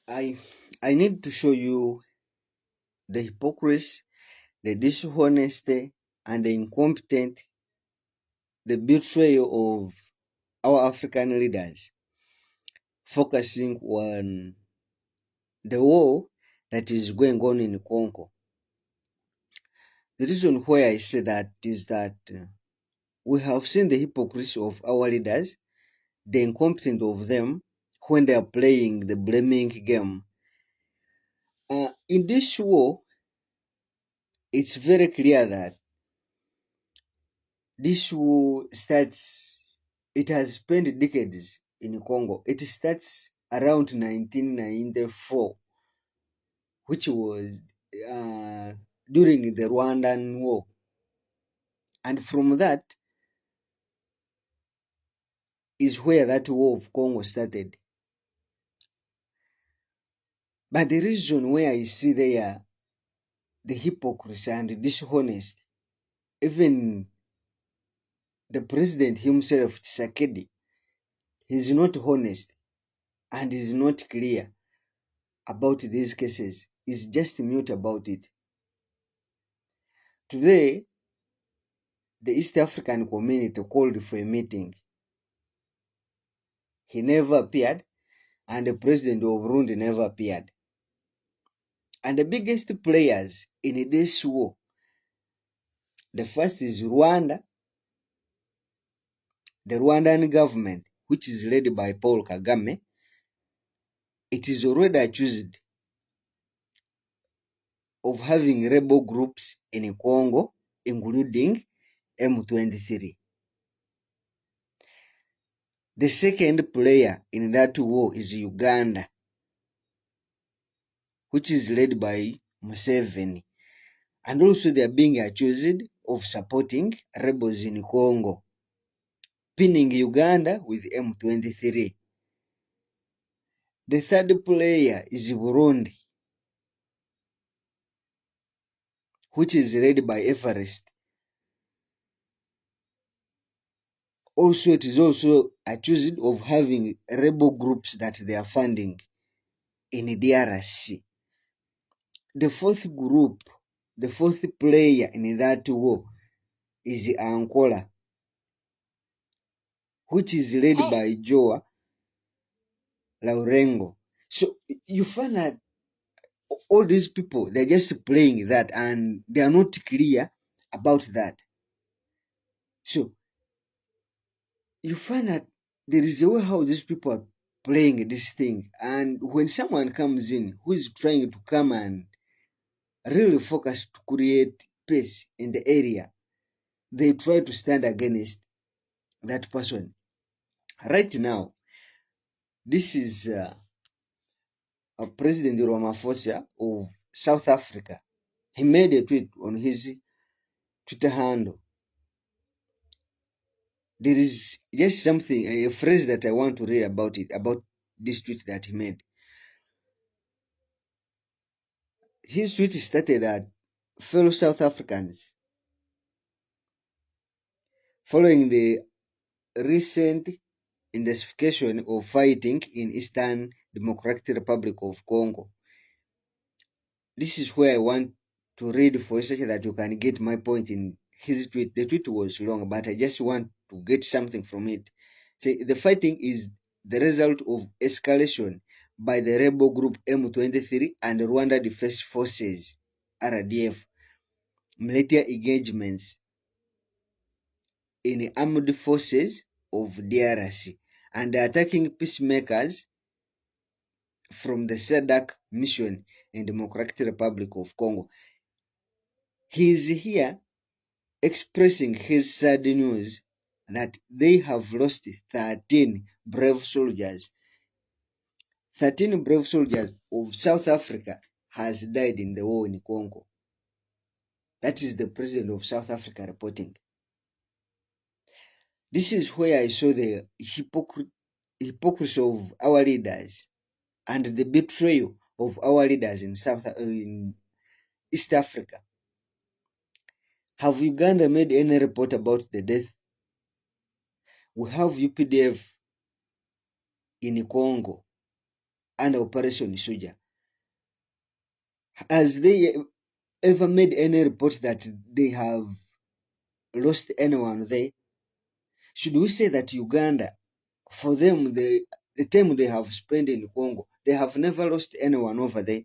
I I need to show you the hypocrisy, the dishonesty, and the incompetent, the betrayal of our African leaders, focusing on the war that is going on in Congo. The reason why I say that is that we have seen the hypocrisy of our leaders, the incompetence of them when they are playing the blaming game. In this war, it's very clear that this war starts, it has spent decades in Congo. It starts around 1994, which was during the Rwandan war. And from that is where that war of Congo started. But the reason where I see there the hypocrisy and dishonesty, even the president himself, Tshisekedi, he's not honest and is not clear about these cases. He's just mute about it. Today, the East African community called for a meeting. He never appeared, and the president of Burundi never appeared. And the biggest players in this war, the first is Rwanda, the Rwandan government, which is led by Paul Kagame. It is already accused of having rebel groups in Congo, including M23. The second player in that war is Uganda, which is led by Museveni. And also they are being accused of supporting rebels in Congo, pinning Uganda with M23. The third player is Burundi, which is led by Everest. Also, it is also accused of having rebel groups that they are funding in DRC. The fourth group, the fourth player in that war is Angola, which is led by Joao Lourenço. So you find that all these people, they're just playing that and they are not clear about that. So you find that there is a way how these people are playing this thing. And when someone comes in who is trying to come and really focus to create peace in the area, they try to stand against that person. Right now, this is President Ramaphosa of South Africa. He made a tweet on his Twitter handle. There is just something, a phrase that I want to read about it, about this tweet that he made. His tweet stated that, fellow South Africans, following the recent intensification of fighting in Eastern Democratic Republic of Congo, this is where I want to read for a second that you can get my point in his tweet. The tweet was long, but I just want to get something from it. Say, the fighting is the result of escalation by the rebel group M23 and Rwanda Defense Forces, RDF, military engagements in armed forces of DRC and attacking peacemakers from the SEDAC mission in Democratic Republic of Congo. He is here expressing his sad news that they have lost 13 brave soldiers. 13 brave soldiers of South Africa has died in the war in Congo. That is the president of South Africa reporting. This is where I saw the hypocrisy of our leaders and the betrayal of our leaders in East Africa. Have Uganda made any report about the death? We have UPDF in Congo. under Operation Soldier. Has they ever made any report that they have lost anyone there? Should we say that Uganda, for them, the time they have spent in Congo, they have never lost anyone over there?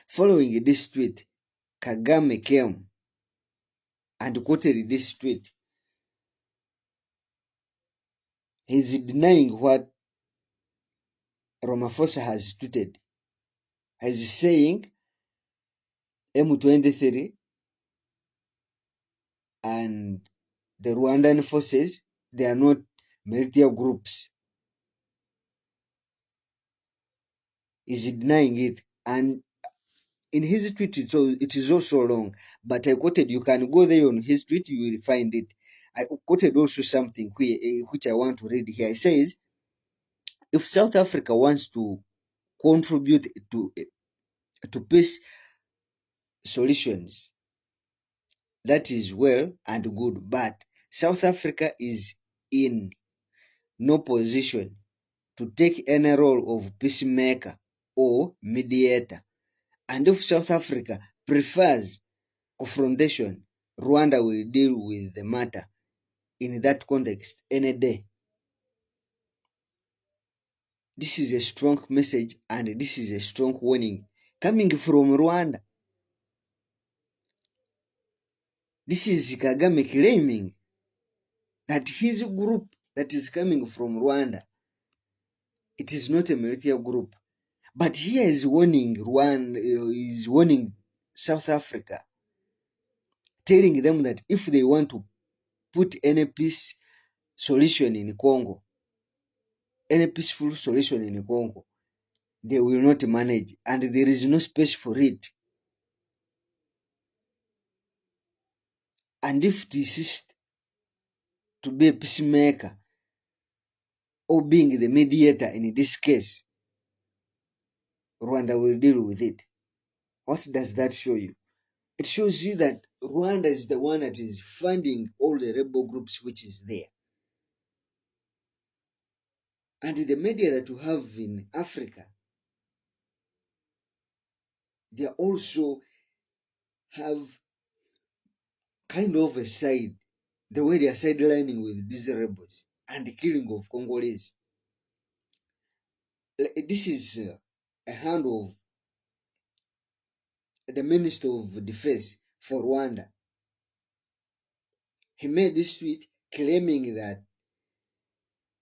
Following this tweet, Kagame came and quoted this tweet. He's denying what Ramaphosa has tweeted. He's saying M23 and the Rwandan forces, they are not military groups. He's denying it. And in his tweet, it is also long, but I quoted, you can go there on his tweet, you will find it. I quoted also something which I want to read here. It says, if South Africa wants to contribute to peace solutions, that is well and good, but South Africa is in no position to take any role of peacemaker or mediator. And if South Africa prefers confrontation, Rwanda will deal with the matter in that context any day. This is a strong message and this is a strong warning coming from Rwanda. This is Kagame claiming that his group that is coming from Rwanda, it is not a military group. But here is warning Rwanda, is warning South Africa, telling them that if they want to put any peace solution in Congo, any peaceful solution in Congo, they will not manage, and there is no space for it. And if they insist to be a peacemaker or being the mediator in this case, Rwanda will deal with it. What does that show you? It shows you that Rwanda is the one that is funding all the rebel groups which is there. And the media that you have in Africa, they also have kind of a side, the way they are sidelining with these rebels and the killing of Congolese. This is a hand of the Minister of Defense for Rwanda. He made this tweet claiming that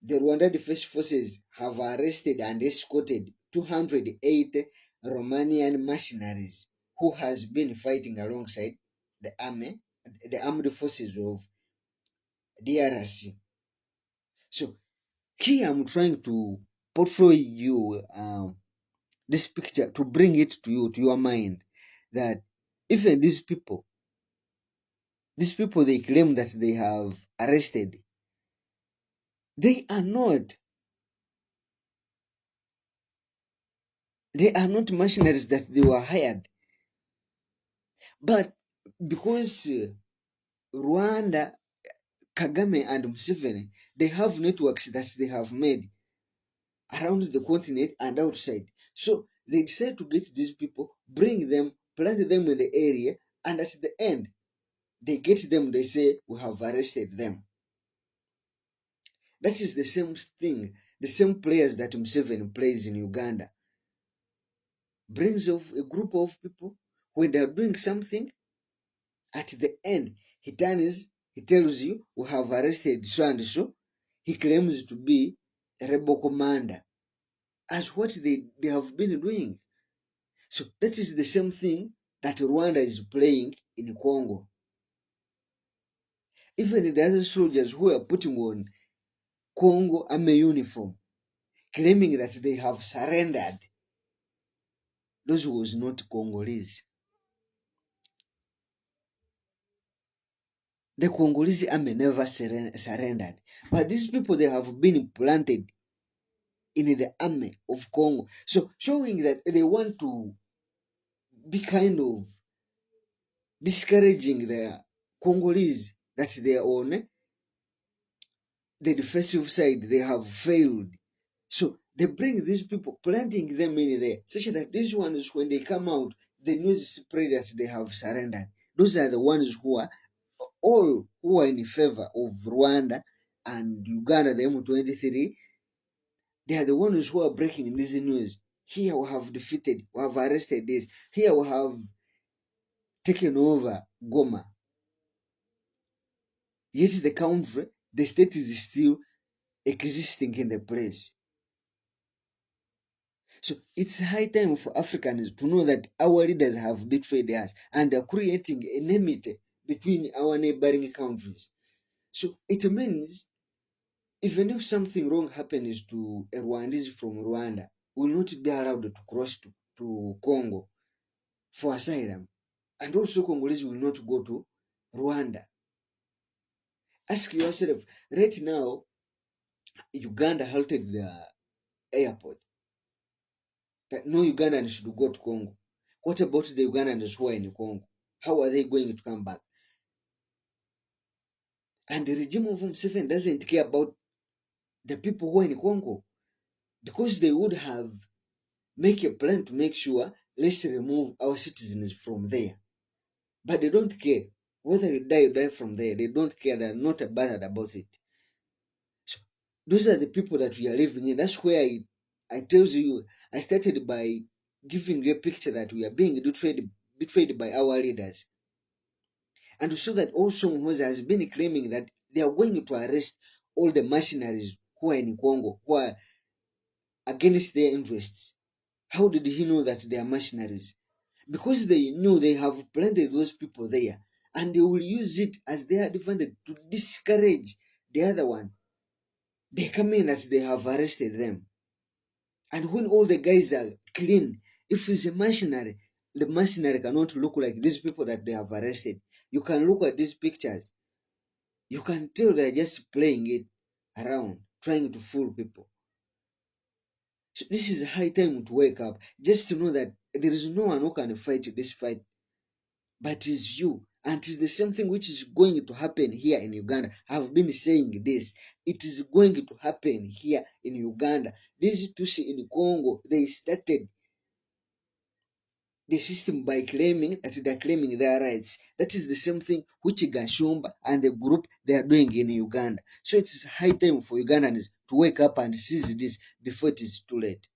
the Rwanda Defense Forces have arrested and escorted 208 Romanian mercenaries who has been fighting alongside the army, the armed forces of DRC. So here I'm trying to portray you this picture, to bring it to you, to your mind, that even these people they claim that they have arrested, they are not mercenaries that they were hired. But because Rwanda, Kagame and Museveni, they have networks that they have made around the continent and outside. So they decide to get these people, bring them, plant them in the area, and at the end, they get them, they say, we have arrested them. That is the same thing, the same players that Museveni plays in Uganda. Brings of a group of people, when they are doing something, at the end, he tells you, we have arrested so and so. He claims to be a rebel commander, as what they have been doing. So that is the same thing that Rwanda is playing in Congo. Even the other soldiers who are putting on Congo army uniform, claiming that they have surrendered, those was not Congolese. The Congolese army never surrendered. But these people, they have been planted in the army of Congo. So showing that they want to be kind of discouraging the Congolese that they are on the defensive side, they have failed. So they bring these people, planting them in there, such that these ones, when they come out, the news spread that they have surrendered. Those are the ones who are all who are in favor of Rwanda and Uganda, the M23. They are the ones who are breaking this news. Here we have defeated, we have arrested this. Here we have taken over Goma. Yet the country, the state is still existing in the place. So it's high time for Africans to know that our leaders have betrayed us and are creating enmity between our neighboring countries. So it means even if something wrong happens to a Rwandese from Rwanda, will not be allowed to cross to Congo for asylum. And also Congolese will not go to Rwanda. Ask yourself, right now, Uganda halted the airport. That no Ugandan should go to Congo. What about the Ugandans who are in Congo? How are they going to come back? And the regime of Museveni doesn't care about the people who are in Congo, because they would have make a plan to make sure let's remove our citizens from there. But they don't care. Whether you die from there. They don't care. They're not bothered about it. So those are the people that we are living in. That's where I tell you, I started by giving you a picture that we are being betrayed by our leaders. And to show that also Moses has been claiming that they are going to arrest all the mercenaries who are in Congo, who are against their interests. How did he know that they are mercenaries? Because they knew they have planted those people there, and they will use it as their advantage to discourage the other one. They come in as they have arrested them. And when all the guys are clean, if it's a mercenary, the mercenary cannot look like these people that they have arrested. You can look at these pictures. You can tell they're just playing it around, trying to fool people. So this is a high time to wake up, just to know that there is no one who can fight this fight, but it's you. And it is the same thing which is going to happen here in Uganda. I've been saying this. It is going to happen here in Uganda. These Tutsi in Congo, they started the system by claiming that they are claiming their rights. That is the same thing which Gashumba and the group they are doing in Uganda. So it is high time for Ugandans to wake up and seize this before it is too late.